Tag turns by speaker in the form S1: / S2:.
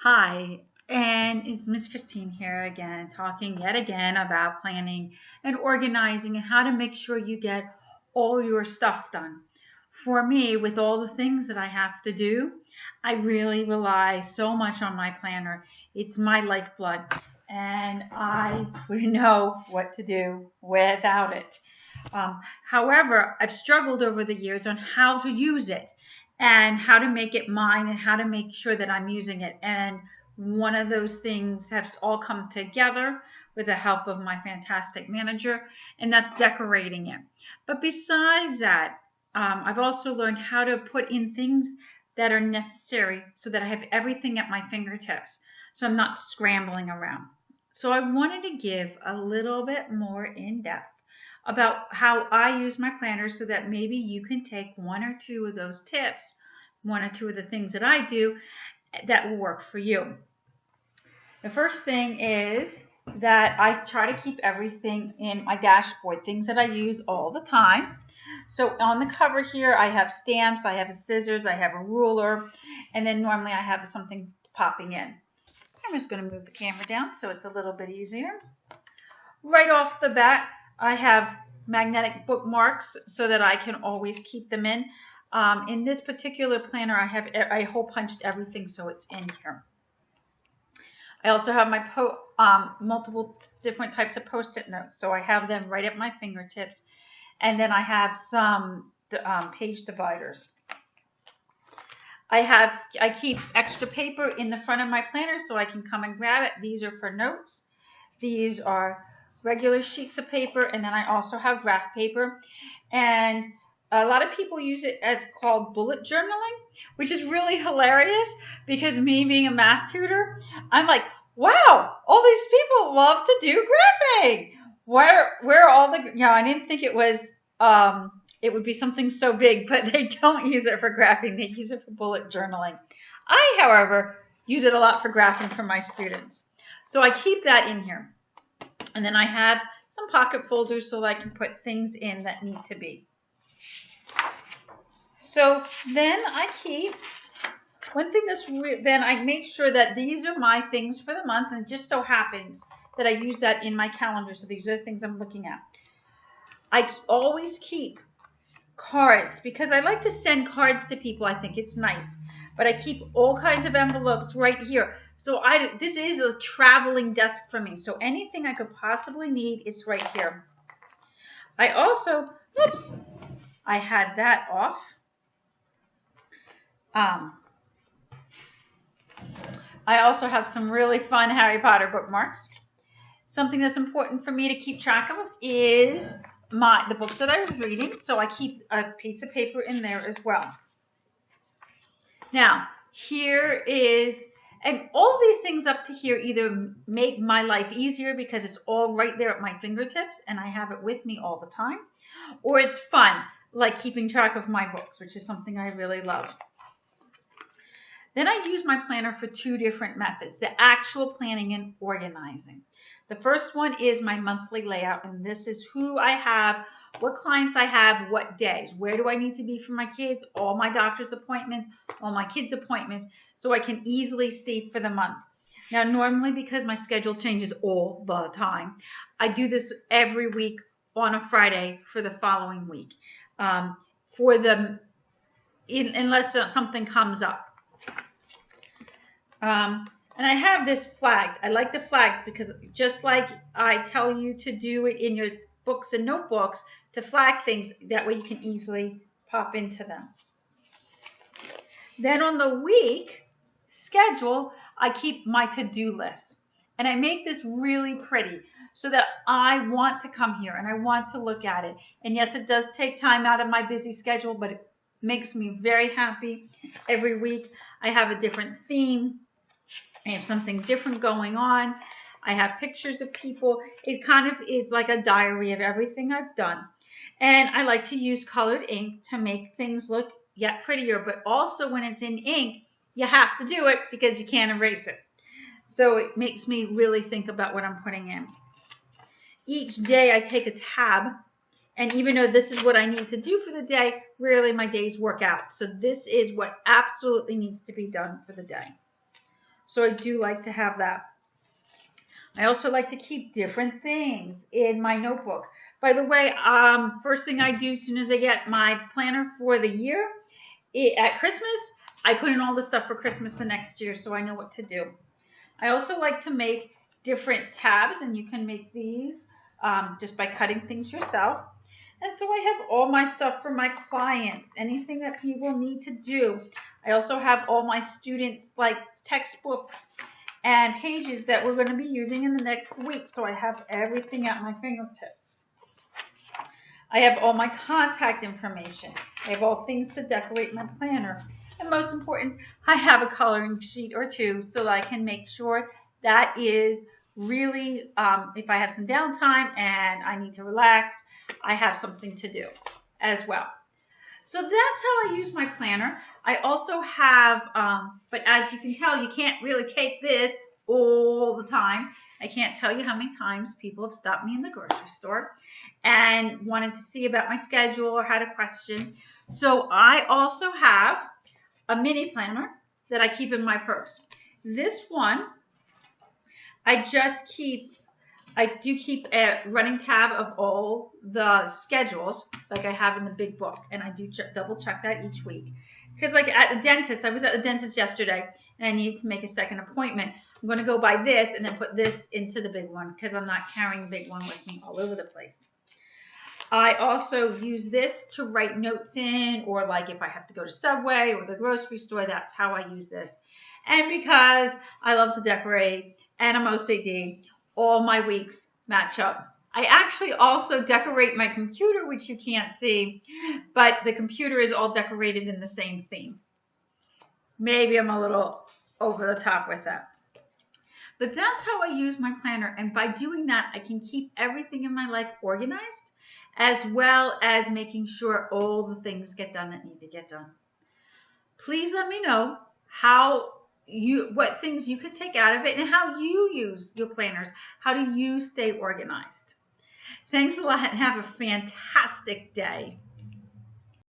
S1: Hi, and it's Miss Christine here again, talking yet again about planning and organizing and how to make sure you get all your stuff done. For me, with all the things that I have to do, I really rely so much on my planner. It's my lifeblood, and I wouldn't know what to do without it. However, I've struggled over the years on how to use it and how to make it mine and how to make sure that I'm using it. And one of those things has all come together with the help of my fantastic manager, and that's decorating it. But besides that, I've also learned how to put in things that are necessary so that I have everything at my fingertips, so I'm not scrambling around. So I wanted to give a little bit more in depth about how I use my planner so that maybe you can take one or two of those tips, one or two of the things that I do that will work for you. The first thing is that I try to keep everything in my dashboard, things that I use all the time. So on the cover here, I have stamps, I have scissors, I have a ruler, and then normally I have something popping in. I'm just going to move the camera down so it's a little bit easier. Right off the bat, I have magnetic bookmarks so that I can always keep them in. In this particular planner, I hole punched everything so it's in here. I also have my multiple different types of Post-it notes, so I have them right at my fingertips. And then I have some page dividers. I keep extra paper in the front of my planner so I can come and grab it. These are for notes. These are regular sheets of paper, and then I also have graph paper. And a lot of people use it as called bullet journaling, which is really hilarious because me being a math tutor, I'm like, wow, all these people love to do graphing. Where are all the, I didn't think it would be something so big, but they don't use it for graphing. They use it for bullet journaling. I, however, use it a lot for graphing for my students. So I keep that in here. And then I have some pocket folders so I can put things in that need to be. So then I keep, then I make sure that these are my things for the month, and it just so happens that I use that in my calendar. So these are the things I'm looking at. I always keep cards because I like to send cards to people. I think it's nice. But I keep all kinds of envelopes right here. So this is a traveling desk for me. So anything I could possibly need is right here. I also, oops, I had that off. I also have some really fun Harry Potter bookmarks. Something that's important for me to keep track of is the books that I was reading. So I keep a piece of paper in there as well. Now, here is, and all these things up to here either make my life easier because it's all right there at my fingertips and I have it with me all the time, or it's fun, like keeping track of my books, which is something I really love. Then I use my planner for two different methods, the actual planning and organizing. The first one is my monthly layout, and this is who I have, what clients I have, what days, where do I need to be for my kids, all my doctor's appointments, all my kids' appointments, so I can easily see for the month. Now, normally because my schedule changes all the time, I do this every week on a Friday for the following week, unless something comes up. And I have this flagged. I like the flags because just like I tell you to do it in your books and notebooks, to flag things, that way you can easily pop into them. Then on the week schedule, I keep my to-do list. And I make this really pretty so that I want to come here and I want to look at it. And yes, it does take time out of my busy schedule, but it makes me very happy. Every week I have a different theme. I have something different going on. I have pictures of people. It kind of is like a diary of everything I've done. And I like to use colored ink to make things look yet prettier. But also when it's in ink, you have to do it because you can't erase it. So it makes me really think about what I'm putting in. Each day I take a tab. And even though this is what I need to do for the day, rarely my days work out. So this is what absolutely needs to be done for the day. So I do like to have that. I also like to keep different things in my notebook. By the way, first thing I do as soon as I get my planner for the year, at Christmas, I put in all the stuff for Christmas the next year so I know what to do. I also like to make different tabs, and you can make these just by cutting things yourself. And so I have all my stuff for my clients, anything that people need to do. I also have all my students' like textbooks and pages that we're going to be using in the next week. So I have everything at my fingertips. I have all my contact information. I have all things to decorate my planner. And most important, I have a coloring sheet or two so that I can make sure that is really, if I have some downtime and I need to relax, I have something to do as well. So that's how I use my planner. I also have, but as you can tell, you can't really take this all the time. I can't tell you how many times people have stopped me in the grocery store and wanted to see about my schedule or had a question. So I also have a mini planner that I keep in my purse. This one, I do keep a running tab of all the schedules like I have in the big book, and I do double check that each week. Because like at the dentist, I was at the dentist yesterday and I needed to make a second appointment. I'm going to go buy this and then put this into the big one because I'm not carrying the big one with me all over the place. I also use this to write notes in, or like if I have to go to Subway or the grocery store, that's how I use this. And because I love to decorate and I'm OCD, all my weeks match up. I actually also decorate my computer, which you can't see, but the computer is all decorated in the same theme. Maybe I'm a little over the top with that. But that's how I use my planner. And by doing that, I can keep everything in my life organized, as well as making sure all the things get done that need to get done. Please let me know what things you could take out of it and how you use your planners. How do you stay organized? Thanks a lot and have a fantastic day.